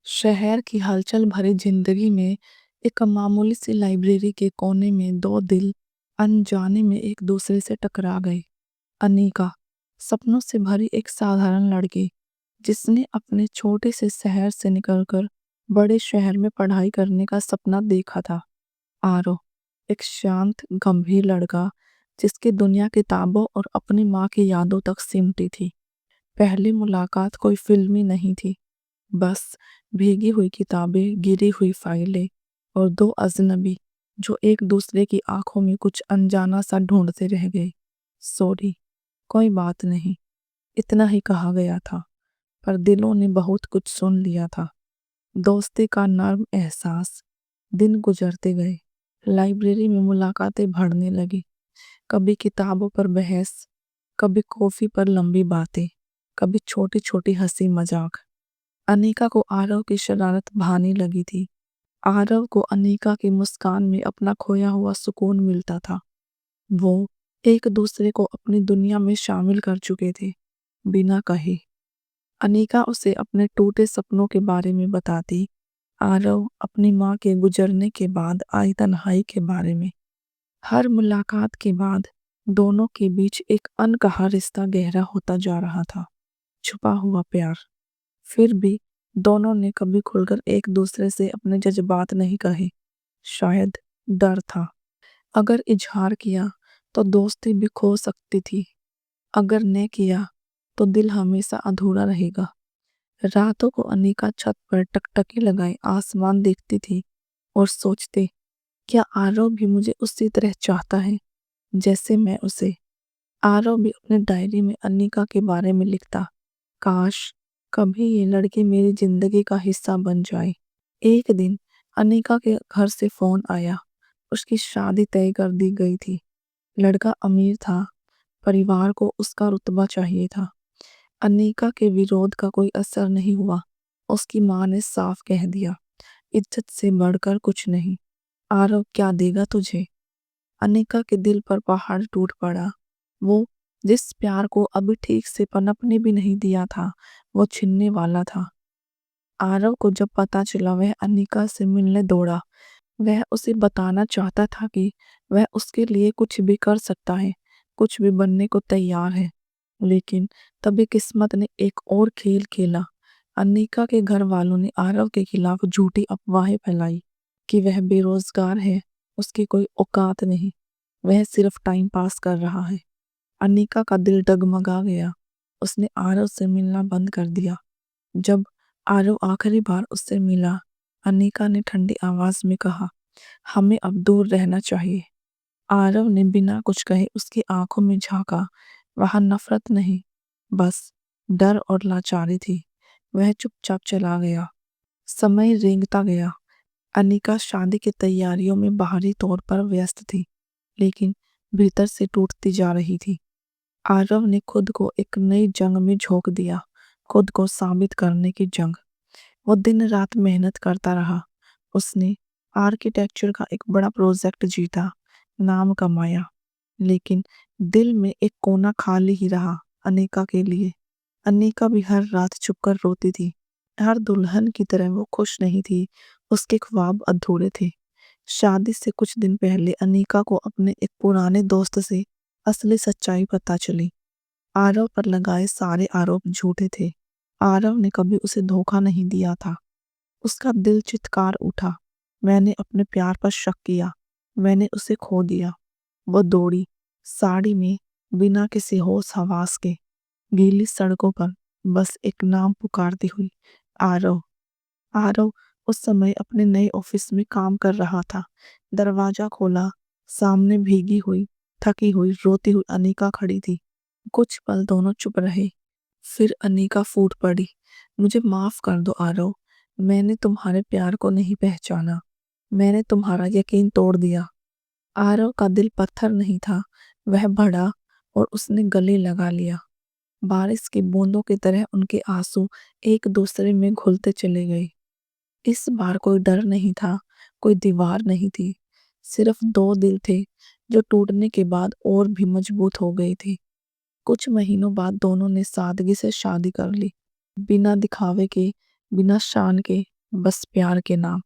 शहर की हलचल भरी जिंदगी में एक मामूली सी लाइब्रेरी के कोने में दो दिल अनजाने में एक दूसरे से टकरा गए। अनीका, सपनों से भरी एक साधारण लड़की जिसने अपने छोटे से शहर से निकलकर बड़े शहर में पढ़ाई करने का सपना देखा था। आरव, एक शांत गंभीर लड़का जिसकी दुनिया किताबों और अपनी माँ की यादों तक सिमटी थी। पहली मुलाकात कोई फिल्मी नहीं थी, बस भीगी हुई किताबें, गिरी हुई फाइलें और दो अजनबी जो एक दूसरे की आंखों में कुछ अनजाना सा ढूंढते रह गए। सॉरी, कोई बात नहीं, इतना ही कहा गया था, पर दिलों ने बहुत कुछ सुन लिया था। दोस्ती का नर्म एहसास। दिन गुजरते गए, लाइब्रेरी में मुलाकातें बढ़ने लगी। कभी किताबों पर बहस, कभी कॉफी पर लंबी बातें, कभी छोटी छोटी हंसी मजाक। अनीका को आरव की शरारत भानी लगी थी। आरव को अनीका की मुस्कान में अपना खोया हुआ सुकून मिलता था। वो एक दूसरे को अपनी दुनिया में शामिल कर चुके थे, बिना कहे। अनीका उसे अपने टूटे सपनों के बारे में बताती, आरव अपनी माँ के गुजरने के बाद आई तन्हाई के बारे में। हर मुलाकात के बाद दोनों के बीच एक अनकहा रिश्ता गहरा होता जा रहा था, छुपा हुआ प्यार। फिर भी दोनों ने कभी खुलकर एक दूसरे से अपने जज्बात नहीं कहे। शायद डर था, अगर इजहार किया तो दोस्ती भी खो सकती थी, अगर ने किया तो दिल हमेशा अधूरा रहेगा। रातों को अनीका छत पर टकटकी लगाए आसमान देखती थी और सोचती, क्या आरव भी मुझे उसी तरह चाहता है जैसे मैं उसे। आरव भी अपने डायरी में अनीका के बारे में लिखता, काश कभी ये लड़की मेरी जिंदगी का हिस्सा बन जाए। एक दिन अनीका के घर से फोन आया, उसकी शादी तय कर दी गई थी। लड़का अमीर था, परिवार को उसका रुतबा चाहिए था। अनीका के विरोध का कोई असर नहीं हुआ। उसकी माँ ने साफ कह दिया, इज्जत से बढ़कर कुछ नहीं। आरव क्या देगा तुझे। अनीका के दिल पर पहाड़ टूट पड़ा। वो जिस प्यार को अभी ठीक से पनपने भी नहीं दिया था, वो छिनने वाला था। आरव को जब पता चला, वह अनीका से मिलने दौड़ा। वह उसे बताना चाहता था कि वह उसके लिए कुछ भी कर सकता है, कुछ भी बनने को तैयार है। लेकिन तभी किस्मत ने एक और खेल खेला। अनीका के घर वालों ने आरव के खिलाफ झूठी अफवाहें फैलाई कि वह बेरोजगार है, उसकी कोई औकात नहीं, वह सिर्फ टाइम पास कर रहा है। अनीका का दिल डगमगा गया। उसने आरव से मिलना बंद कर दिया। जब आरव आखिरी बार उससे मिला, अनीका ने ठंडी आवाज में कहा, हमें अब दूर रहना चाहिए। आरव ने बिना कुछ कहे उसकी आंखों में झांका। वहां नफरत नहीं, बस डर और लाचारी थी। वह चुपचाप चला गया। समय रेंगता गया। अनीका शादी की तैयारियों में बाहरी तौर पर व्यस्त थी, लेकिन भीतर से टूटती जा रही थी। आरव ने खुद को एक नई जंग में झोंक दिया, खुद को साबित करने की जंग। वो दिन रात मेहनत करता रहा। उसने आर्किटेक्चर का एक बड़ा प्रोजेक्ट जीता, नाम कमाया, लेकिन दिल में एक कोना खाली ही रहा, अनीका के लिए। अनीका भी हर रात छुपकर रोती थी। हर दुल्हन की तरह वो खुश नहीं थी, उसके ख्वाब अधूरे थे। शादी से कुछ दिन पहले अनीका को अपने एक पुराने दोस्त से असली सच्चाई पता चली। आरव पर लगाए सारे आरोप झूठे थे। आरव ने कभी उसे धोखा नहीं दिया था। उसका दिल चित्कार उठा, मैंने अपने प्यार पर शक किया, मैंने उसे खो दिया। वो दौड़ी, साड़ी में, बिना किसी होश हवास के, गीली सड़कों पर बस एक नाम पुकारती हुई, आरव। आरव उस समय अपने नए ऑफिस में काम कर रहा था। दरवाजा खोला, सामने भीगी हुई, थकी हुई, रोती हुई अनीका खड़ी थी। कुछ पल दोनों चुप रहे। फिर अनीका फूट पड़ी, मुझे माफ कर दो आरव, मैंने तुम्हारे प्यार को नहीं पहचाना, मैंने तुम्हारा यकीन तोड़ दिया। आरव का दिल पत्थर नहीं था, वह बढ़ा और उसने गले लगा लिया। बारिश की बूंदों की तरह उनके आंसू एक दूसरे में घुलते चले गए। इस बार कोई डर नहीं था, कोई दीवार नहीं थी, सिर्फ दो दिल थे जो टूटने के बाद और भी मजबूत हो गए थे। कुछ महीनों बाद दोनों ने सादगी से शादी कर ली, बिना दिखावे के, बिना शान के, बस प्यार के नाम।